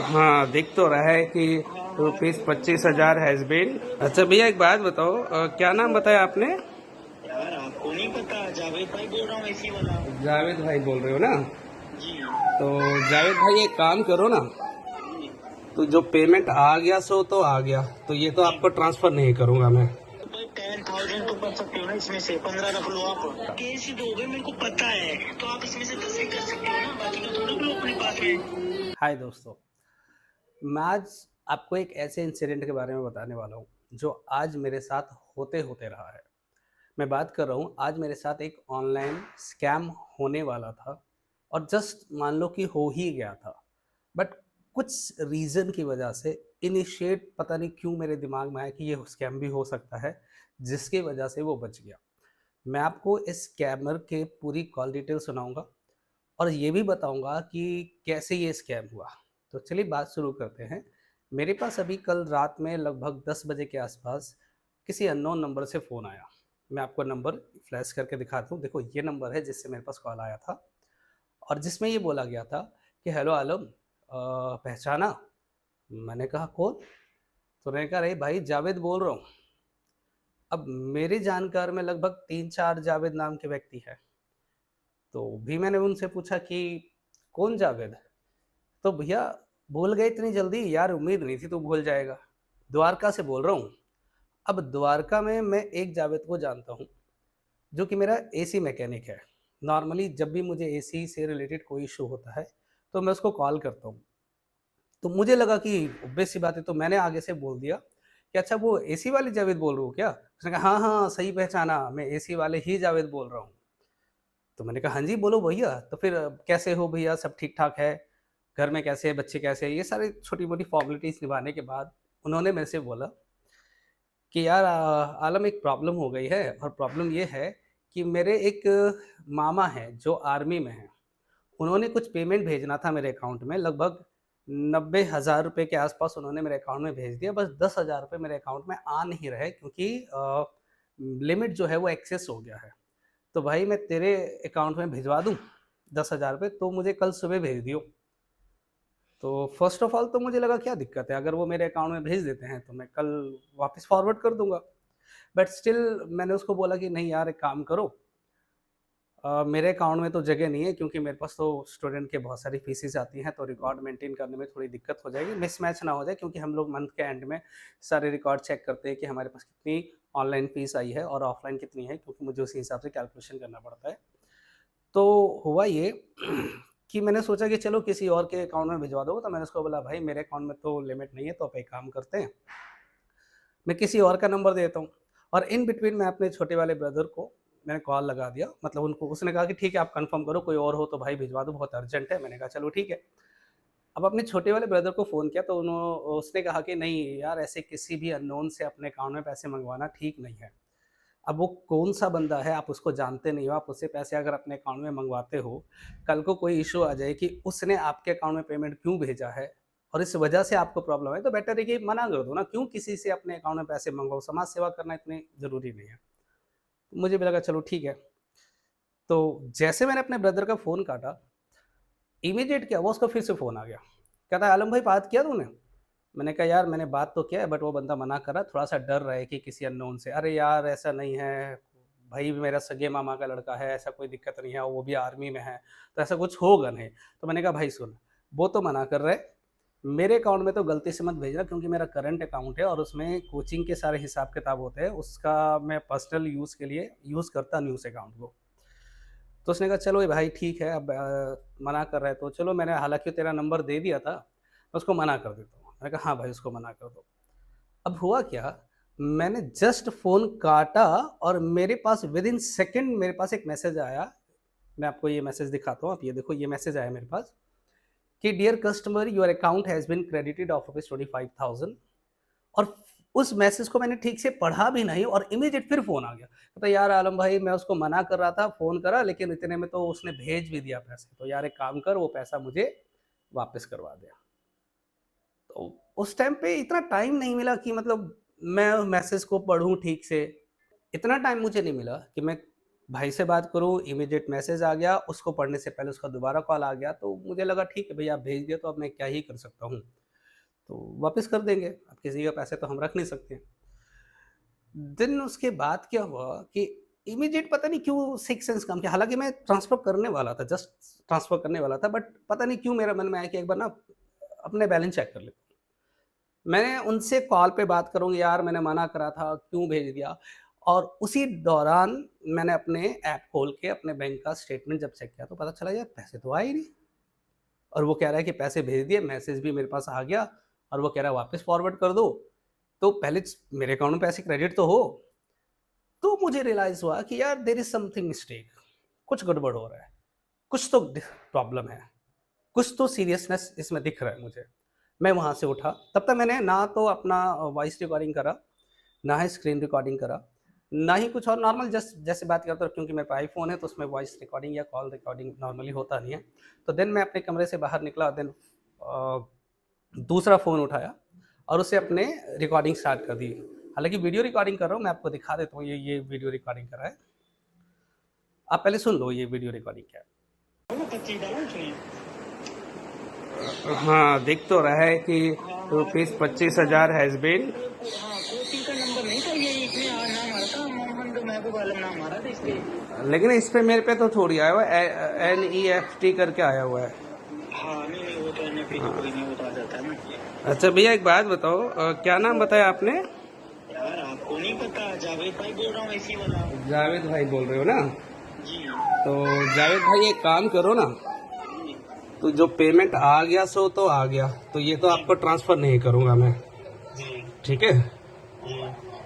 हाँ, दिख तो रहा है कि ₹25,000 हैज बीन। अच्छा भैया एक बात बताओ, क्या नाम बताया आपने? यार आपको नहीं पता, जावेद भाई बोल रहा हूँ ऐसी वाला। जावेद भाई बोल रहे हो ना? जी तो जावेद भाई एक काम करो ना, जी तो जो पेमेंट आ गया सो तो आ गया, तो ये तो जी। आपको ट्रांसफर नहीं करूंगा मैं। तो भाई 10,000 तो कर सकते हो ना, इसमें से 15 रख लो आप। कैसे दोगे मेरे को पता है, तो आप इसमें से 10 ही कर सकते हो ना, बाकी का थोड़ा लो अपने पास में। हाय दोस्तों, मैं आज आपको एक ऐसे इंसिडेंट के बारे में बताने वाला हूँ जो आज मेरे साथ होते होते रहा है। मैं बात कर रहा हूँ, आज मेरे साथ एक ऑनलाइन स्कैम होने वाला था और जस्ट मान लो कि हो ही गया था। बट कुछ रीज़न की वजह से इनिशिएट पता नहीं क्यों मेरे दिमाग में आया कि ये स्कैम भी हो सकता है, जिसकी वजह से वो बच गया। मैं आपको इस स्कैमर के पूरी कॉल डिटेल सुनाऊंगा और ये भी बताऊंगा कि कैसे ये स्कैम हुआ। तो चलिए बात शुरू करते हैं। मेरे पास अभी कल रात में लगभग 10 बजे के आसपास किसी अननोन नंबर से फ़ोन आया। मैं आपको नंबर फ्लैश करके दिखाता हूँ। देखो ये नंबर है जिससे मेरे पास कॉल आया था और जिसमें ये बोला गया था कि हेलो आलम, पहचाना? मैंने कहा कौन? तो मैंने कहा अरे भाई जावेद बोल रहा हूँ। अब मेरे जानकार में लगभग 3-4 जावेद नाम के व्यक्ति हैं। तो भी मैंने उनसे पूछा कि कौन जावेद? तो भैया भूल गए इतनी जल्दी? यार उम्मीद नहीं थी तू भूल जाएगा। द्वारका से बोल रहा हूँ। अब द्वारका में मैं एक जावेद को जानता हूँ जो कि मेरा एसी मैकेनिक है। नॉर्मली जब भी मुझे एसी से रिलेटेड कोई इशू होता है तो मैं उसको कॉल करता हूँ। तो मुझे लगा कि ऑब्वियस सी बात है, तो मैंने आगे से बोल दिया कि अच्छा वो एसी वाले जावेद बोल रहे हो क्या? उसने कहा हाँ हाँ सही पहचाना, मैं एसी वाले ही जावेद बोल रहा हूँ। तो मैंने कहा हाँ जी बोलो भैया, तो फिर कैसे हो भैया, सब ठीक ठाक है? घर में कैसे हैं, बच्चे कैसे हैं? ये सारी छोटी मोटी फॉर्मेलिटीज़ निभाने के बाद उन्होंने मेरे से बोला कि यार आलम एक प्रॉब्लम हो गई है, और प्रॉब्लम ये है कि मेरे एक मामा हैं जो आर्मी में हैं। उन्होंने कुछ पेमेंट भेजना था मेरे अकाउंट में, लगभग 90,000 रुपए के आसपास उन्होंने मेरे अकाउंट में भेज दिया। बस 10,000 रुपए मेरे अकाउंट में आ नहीं रहे क्योंकि लिमिट जो है वो एक्सेस हो गया है। तो भाई मैं तेरे अकाउंट में भिजवा दूँ 10,000 रुपए, तो मुझे कल सुबह भेज दियो। तो फर्स्ट ऑफ ऑल तो मुझे लगा क्या दिक्कत है, अगर वो मेरे अकाउंट में भेज देते हैं तो मैं कल वापस फॉरवर्ड कर दूँगा। बट स्टिल मैंने उसको बोला कि नहीं यार एक काम करो, मेरे अकाउंट में तो जगह नहीं है क्योंकि मेरे पास तो स्टूडेंट के बहुत सारी फीसेस आती हैं, तो रिकॉर्ड मेंटेन करने में थोड़ी दिक्कत हो जाएगी, मिसमैच ना हो जाए, क्योंकि हम लोग मंथ के एंड में सारे रिकॉर्ड चेक करते हैं कि हमारे पास कितनी ऑनलाइन फीस आई है और ऑफलाइन कितनी है, क्योंकि मुझे उसी हिसाब से कैलकुलेशन करना पड़ता है। तो हुआ ये कि मैंने सोचा कि चलो किसी और के अकाउंट में भिजवा दो, तो मैंने उसको बोला भाई मेरे अकाउंट में तो लिमिट नहीं है, तो आप एक काम करते हैं, मैं किसी और का नंबर देता हूँ। और इन बिटवीन मैं अपने छोटे वाले ब्रदर को मैंने कॉल लगा दिया, मतलब उनको, उसने कहा कि ठीक है आप कंफर्म करो, कोई और हो तो भाई भिजवा दो, बहुत अर्जेंट है। मैंने कहा चलो ठीक है। अब अपने छोटे वाले ब्रदर को फ़ोन किया तो उसने कहा कि नहीं यार, ऐसे किसी भी अननोन से अपने अकाउंट में पैसे मंगवाना ठीक नहीं है। अब वो कौन-सा बंदा है आप उसको जानते नहीं हो, आप उससे पैसे अगर अपने अकाउंट में मंगवाते हो, कल को कोई इश्यू आ जाए कि उसने आपके अकाउंट में पेमेंट क्यों भेजा है और इस वजह से आपको प्रॉब्लम है, तो बेटर है कि मना कर दो ना, क्यों किसी से अपने अकाउंट में पैसे मंगवाओ, समाज सेवा करना इतनी ज़रूरी नहीं है। मुझे भी लगा चलो ठीक है। तो जैसे मैंने अपने ब्रदर का फ़ोन काटा, इमीडिएट क्या हुआ, उसका फिर से फ़ोन आ गया। कहता है आलम भाई बात किया तूने? मैंने कहा यार मैंने बात तो किया है, बट वो बंदा मना कर रहा है, थोड़ा-सा डर रहा है कि किसी अननोन से। अरे यार ऐसा नहीं है, भाई मेरा सगे मामा का लड़का है, ऐसा कोई दिक्कत नहीं है, वो भी आर्मी में है, तो ऐसा कुछ होगा नहीं। तो मैंने कहा भाई सुन, वो तो मना कर रहे हैं, मेरे अकाउंट में तो गलती से मत भेजना, क्योंकि मेरा करंट अकाउंट है और उसमें कोचिंग के सारे हिसाब-किताब होते हैं, उसका मैं पर्सनल यूज़ के लिए यूज़ करता नहीं उस अकाउंट को। तो उसने कहा चलो भाई ठीक है, अब मना कर रहा है तो चलो, मैंने हालाँकि तेरा नंबर दे दिया था, मैं उसको मना कर देता हूँ। मैंने कहा हाँ भाई उसको मना कर दो। अब हुआ क्या, मैंने जस्ट फ़ोन काटा और मेरे पास विदिन सेकंड मेरे पास एक मैसेज आया। मैं आपको ये मैसेज दिखाता हूँ, आप ये देखो, ये मैसेज आया मेरे पास कि dear customer your account has been credited of rupees 25,000। और उस मैसेज को मैंने ठीक से पढ़ा भी नहीं और इमीडिएट फिर फ़ोन आ गया। कहता यार आलम भाई मैं उसको मना कर रहा था, फ़ोन करा, लेकिन इतने में तो उसने भेज भी दिया पैसे, तो यार एक काम कर वो पैसा मुझे वापस करवा दे। तो उस टाइम पे इतना टाइम नहीं मिला कि मतलब मैं मैसेज को पढूँ ठीक से। इतना टाइम मुझे नहीं मिला कि मैं भाई से बात करूँ, इमीडिएट मैसेज आ गया, उसको पढ़ने से पहले उसका दोबारा कॉल आ गया, तो मुझे लगा ठीक है भई आप भेज दिए तो अब मैं क्या ही कर सकता हूँ। तो वापस कर देंगे, अब किसी के पैसे तो हम रख नहीं सकते। देन उसके बाद क्या हुआ कि इमीडिएट पता नहीं क्यों सिक्स सेंस काम किया, हालाँकि मैं ट्रांसफ़र करने वाला था, जस्ट ट्रांसफ़र करने वाला था, बट पता नहीं क्यों मेरे मन में आया कि एक बार ना अपने बैलेंस चेक कर लेता हूँ। मैंने उनसे कॉल पे बात करूँ, यार मैंने मना करा था, क्यों भेज दिया? और उसी दौरान मैंने अपने ऐप खोल के अपने बैंक का स्टेटमेंट जब चेक किया तो पता चला यार पैसे तो आए ही नहीं। और वो कह रहा है कि पैसे भेज दिए, मैसेज भी मेरे पास आ गया और वो कह रहा है वापस फॉरवर्ड कर दो। तो पहले मेरे अकाउंट में पैसे क्रेडिट तो हो। तो मुझे रियलाइज़ हुआ कि यार देयर इज़ समथिंग मिस्टेक, कुछ गड़बड़ हो रहा है, कुछ तो प्रॉब्लम है, कुछ तो सीरियसनेस इसमें दिख रहा है मुझे। मैं वहाँ से उठा, तब तक मैंने ना तो अपना वॉइस रिकॉर्डिंग करा, ना ही स्क्रीन रिकॉर्डिंग करा, ना ही कुछ और, नॉर्मल जस्ट जैसे बात करता हूँ, क्योंकि मेरे पे आईफ़ोन है तो उसमें वॉइस रिकॉर्डिंग या कॉल रिकॉर्डिंग नॉर्मली होता नहीं है। तो देन मैं अपने कमरे से बाहर निकला, देन दूसरा फ़ोन उठाया और उसे अपने रिकॉर्डिंग स्टार्ट कर दी। हालाँकि वीडियो रिकॉर्डिंग कर रहा हूँ, मैं आपको दिखा देता हूँ, ये वीडियो रिकॉर्डिंग करा है। आप पहले सुन लो ये वीडियो रिकॉर्डिंग क्या है। 25 डाला उसने। हाँ, दिख तो रहा है कि हाँ हाँ, रुपीज़ 25,000 हैज़ बीन। हाँ कोचिंग का नंबर नहीं था ये, इसमें नाम आ रहा था मोहम्मद महबूब आलम, नाम आ रहा था इसलिए। लेकिन इस पे मेरे पे तो थोड़ी आया हुआ है, NEFT करके आया हुआ है। हाँ नहीं नहीं, वो तो एनएफटी तो कोई नहीं, वो तो आ जाता है ना। अच्छा भैया एक बात बताओ, क्या नाम बताया आपने? यार आपको नहीं पता, जावेद भाई बोल रहा हूँ इसी वाला। जावेद भाई बोल रहे हो ना? जी तो जावेद भाई एक काम करो ना, जी तो जो पेमेंट आ गया सो तो आ गया, तो ये तो आपको ट्रांसफ़र नहीं करूँगा मैं, जी ठीक है? जी।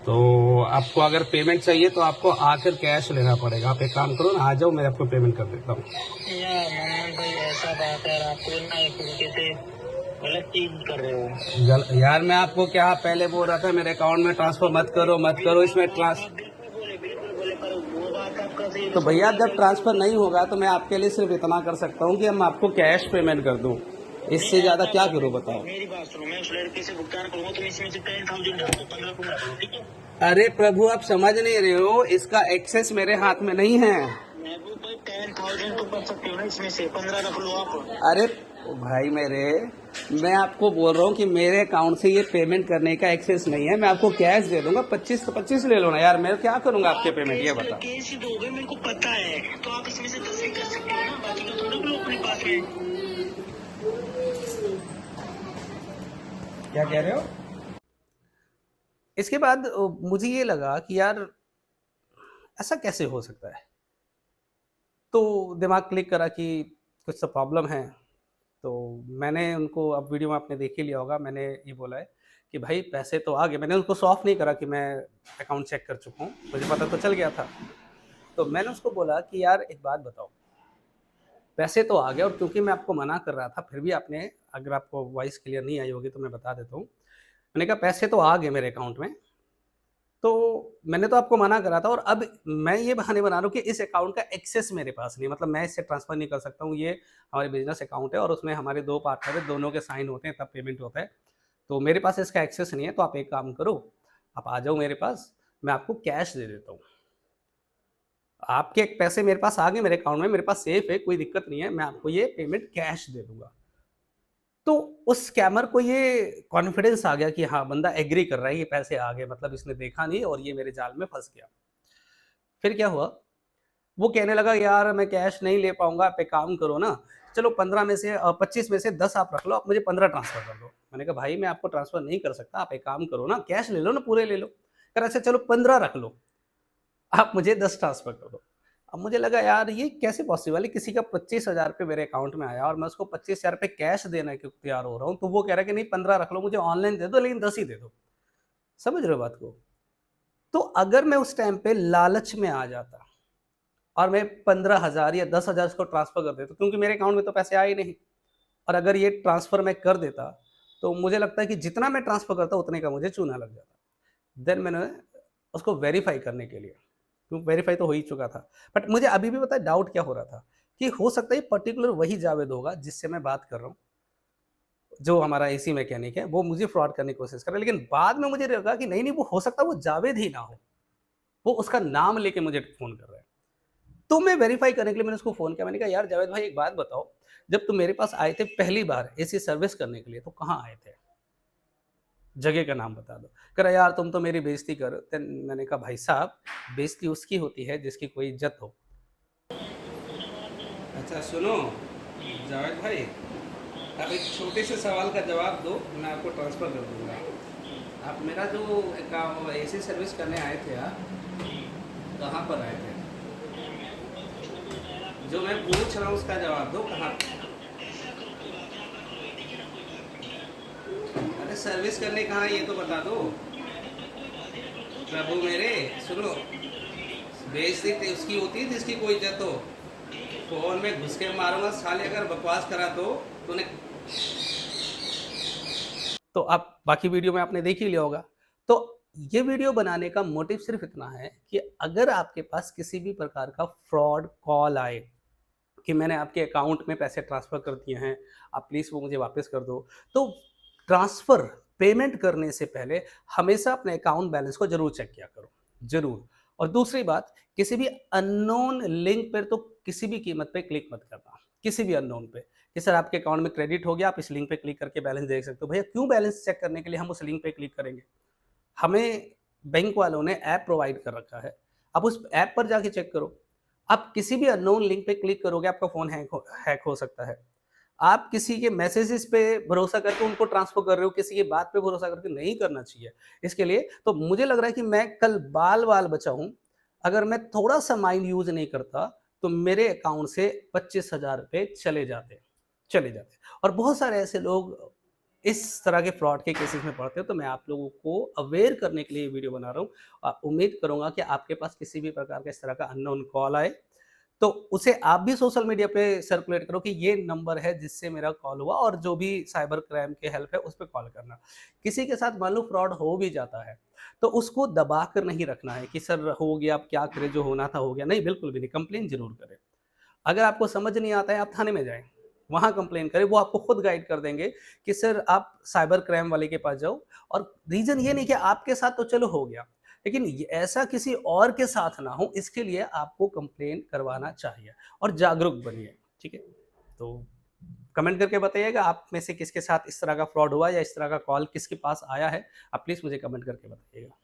तो आपको अगर पेमेंट चाहिए तो आपको आकर कैश लेना पड़ेगा। आप एक काम करो ना, आ जाओ, मैं आपको पेमेंट कर देता हूँ। यार मोहम्मद भाई ऐसा बात है, आप तो ना एक तरीके से गलत चीज कर रहे हो। यार मैं आपको क्या पहले बोल रहा था मेरे अकाउंट में ट्रांसफ़र मत करो, इसमें ट्रांस बिल्कुल बोले, पर वो बात आपका सही तो भैया समझ जब ट्रांसफ़र नहीं होगा तो मैं आपके लिए सिर्फ इतना कर सकता हूँ कि हम आपको कैश पेमेंट कर दूँ। इससे ज़्यादा क्या करूँ बताओ? मेरी बात सुनो, मैं उस लड़के से भुगतान करूंगा, तुम इसमें से 10,000 डाल दो, 15 को रख लो, ठीक है? अरे प्रभु आप समझ नहीं रहे हो, इसका एक्सेस मेरे हाथ में नहीं है। महबूब भाई 10,000 तो कर सकते हो ना, इसमें से 15 रख लो आप। अरे भाई मेरे, मैं आपको बोल रहा हूँ कि मेरे अकाउंट से ये पेमेंट करने का एक्सेस नहीं है, मैं आपको कैश दे दूंगा, 25 तो 25 ले लो ना यार, मैं क्या करूंगा आपके पेमेंट ये बताओ। केस ही दोगे मेरे को पता है, तो आप इसमें से 10 ही कर सकते हो ना, बाकी तो थोड़ा लो अपने पास में। क्या कह रहे हो? इसके बाद मुझे ये लगा कि यार ऐसा कैसे हो सकता है? तो दिमाग क्लिक करा कि कुछ तो प्रॉब्लम है। तो मैंने उनको, अब वीडियो में आपने देख ही लिया होगा, मैंने ये बोला है कि भाई पैसे तो आ गए। मैंने उनको शो ऑफ नहीं करा कि मैं अकाउंट चेक कर चुका हूँ, मुझे पता तो चल गया था। तो मैंने उसको बोला कि यार एक बात बताओ, पैसे तो आ गए और क्योंकि मैं आपको मना कर रहा था फिर भी आपने, अगर आपको वॉइस क्लियर नहीं आई होगी तो मैं बता देता हूँ। मैंने कहा पैसे तो आ गए मेरे अकाउंट में, तो मैंने तो आपको मना करा था और अब मैं ये बहाने बना रहा हूँ कि इस अकाउंट का एक्सेस मेरे पास नहीं है, मतलब मैं इससे ट्रांसफ़र नहीं कर सकता हूँ। ये हमारे बिज़नेस अकाउंट है और उसमें हमारे 2 पार्टनर हैं, दोनों के साइन होते हैं तब पेमेंट होता है। तो मेरे पास इसका एक्सेस नहीं है, तो आप एक काम करो, आप आ जाओ मेरे पास, मैं आपको कैश दे देता हूँ। आपके पैसे मेरे पास आ गए मेरे अकाउंट में, मेरे पास सेफ है, कोई दिक्कत नहीं है, मैं आपको ये पेमेंट कैश दे दूँगा। तो उस स्कैमर को ये कॉन्फिडेंस आ गया कि हाँ, बंदा एग्री कर रहा है, ये पैसे आ गए, मतलब इसने देखा नहीं और ये मेरे जाल में फँस गया। फिर क्या हुआ, वो कहने लगा यार मैं कैश नहीं ले पाऊँगा, आप एक काम करो ना, चलो 15 में से 25 में से 10 आप रख लो, आप मुझे 15 ट्रांसफ़र कर दो। मैंने कहा भाई मैं आपको ट्रांसफ़र नहीं कर सकता, आप एक काम करो ना, कैश ले लो ना, पूरे ले लो। कह रहा अच्छा चलो 15 रख लो, आप मुझे 10 ट्रांसफ़र कर दो। अब मुझे लगा यार ये कैसे पॉसिबल है, किसी का 25,000 रुपए मेरे अकाउंट में आया और मैं उसको 25,000 रुपए कैश देने को तैयार हो रहा हूँ, तो वो कह रहा है कि नहीं 15 रख लो, मुझे ऑनलाइन दे दो लेकिन 10 ही दे दो। समझ रहे हो बात को? तो अगर मैं उस टाइम पे लालच में आ जाता और मैं 15,000 या 10,000 उसको ट्रांसफ़र कर देता, क्योंकि मेरे अकाउंट में तो पैसे आए ही नहीं, और अगर ये ट्रांसफ़र मैं कर देता, तो मुझे लगता है कि जितना मैं ट्रांसफ़र करता उतने का मुझे चूना लग जाता। देन मैंने उसको वेरीफ़ाई करने के लिए, तो वेरीफ़ाई तो हो ही चुका था, बट मुझे अभी भी पता है डाउट क्या हो रहा था, कि हो सकता है ये पर्टिकुलर वही जावेद होगा जिससे मैं बात कर रहा हूँ, जो हमारा एसी मैकेनिक है, वो मुझे फ्रॉड करने की कोशिश कर रहा है। लेकिन बाद में मुझे लगा कि नहीं, नहीं वो हो सकता है वो जावेद ही ना हो, वो उसका नाम लेके मुझे फ़ोन कर रहा है। तो मैं वेरीफ़ाई करने के लिए मैंने उसको फ़ोन किया, मैंने कहा यार जावेद भाई एक बात बताओ, जब तुम मेरे पास आए थे पहली बार एसी सर्विस करने के लिए तो कहाँ आए थे? जगह का नाम बता दो। कह रहा यार तुम तो मेरी बेइज़्ज़ती कर देन मैंने कहा भाई साहब बेइज़्ज़ती उसकी होती है जिसकी कोई इज़्ज़त हो। अच्छा सुनो, जावेद भाई आप एक छोटे से सवाल का जवाब दो, मैं आपको ट्रांसफ़र कर दूँगा। आप मेरा जो एसी सर्विस करने आए थे आप, कहाँ पर आए थे? जो मैं पूछ रहा हूँ उसका जवाब दो कहाँ अरे सर्विस करने कहाँ ये तो बता दो। प्रभु मेरे सुनो, बेइज्जती उसकी होती है जिसकी कोई इज्जत हो। फोन में घुस के मारूंगा साले अगर बकवास करा तो उन्हें तो आप बाकी वीडियो में आपने देख ही लिया होगा। तो ये वीडियो बनाने का मोटिव सिर्फ इतना है कि अगर आपके पास किसी भी प्रकार का फ्रॉड कॉल आए कि मैंने आपके अकाउंट में पैसे ट्रांसफ़र कर दिए हैं, आप प्लीज़ वो मुझे वापस कर दो। तो ट्रांसफ़र पेमेंट करने से पहले हमेशा अपने अकाउंट बैलेंस को ज़रूर चेक किया करो, ज़रूर। और दूसरी बात, किसी भी अननोन लिंक पर तो किसी भी कीमत पे क्लिक मत करना, किसी भी अननोन पे कि सर आपके अकाउंट में क्रेडिट हो गया, आप इस लिंक पे क्लिक करके बैलेंस देख सकते हो। भैया क्यों बैलेंस चेक करने के लिए हम उस लिंक पे क्लिक करेंगे? हमें बैंक वालों ने ऐप प्रोवाइड कर रखा है, आप उस ऐप पर जाके चेक करो। आप किसी भी अननोन लिंक पे क्लिक करोगे, आपका फ़ोन हैक हो सकता है। आप किसी के मैसेजेस पे भरोसा करके उनको ट्रांसफ़र कर रहे हो, किसी की बात पे भरोसा करके नहीं करना चाहिए। इसके लिए तो मुझे लग रहा है कि मैं कल बाल-वाल बचा हूँ, अगर मैं थोड़ा-सा माइंड यूज़ नहीं करता, तो मेरे अकाउंट से 25,000 रुपए चले जाते। और बहुत सारे ऐसे लोग इस तरह के फ्रॉड के केसेस में पड़ते हैं, तो मैं आप लोगों को अवेयर करने के लिए ये वीडियो बना रहा हूँ। उम्मीद करूँगा कि आपके पास किसी भी प्रकार का इस तरह का अननोन कॉल आए, तो उसे आप भी सोशल मीडिया पे सर्कुलेट करो कि ये नंबर है जिससे मेरा कॉल हुआ और जो भी साइबर क्राइम की हेल्प है उस पे कॉल करना। किसी के साथ मान लो फ्रॉड हो भी जाता है, तो उसको दबा कर नहीं रखना है कि सर हो गया अब क्या करें जो होना था हो गया। नहीं, बिल्कुल भी नहीं, कंप्लेन ज़रूर करें। अगर आपको समझ नहीं आता है आप थाने में जाएँ, वहाँ कंप्लेन करें, वो आपको खुद गाइड कर देंगे कि सर आप साइबर क्राइम वाले के पास जाओ और रीज़न ये नहीं कि आपके साथ तो चलो हो गया, लेकिन ये ऐसा किसी और के साथ ना हो इसके लिए आपको कंप्लेन करवाना चाहिए और जागरूक बनिए, ठीक है? तो कमेंट करके बताइएगा आप में से किसके साथ इस तरह का फ्रॉड हुआ या इस तरह का कॉल किसके पास आया है? आप प्लीज़ मुझे कमेंट करके बताइएगा।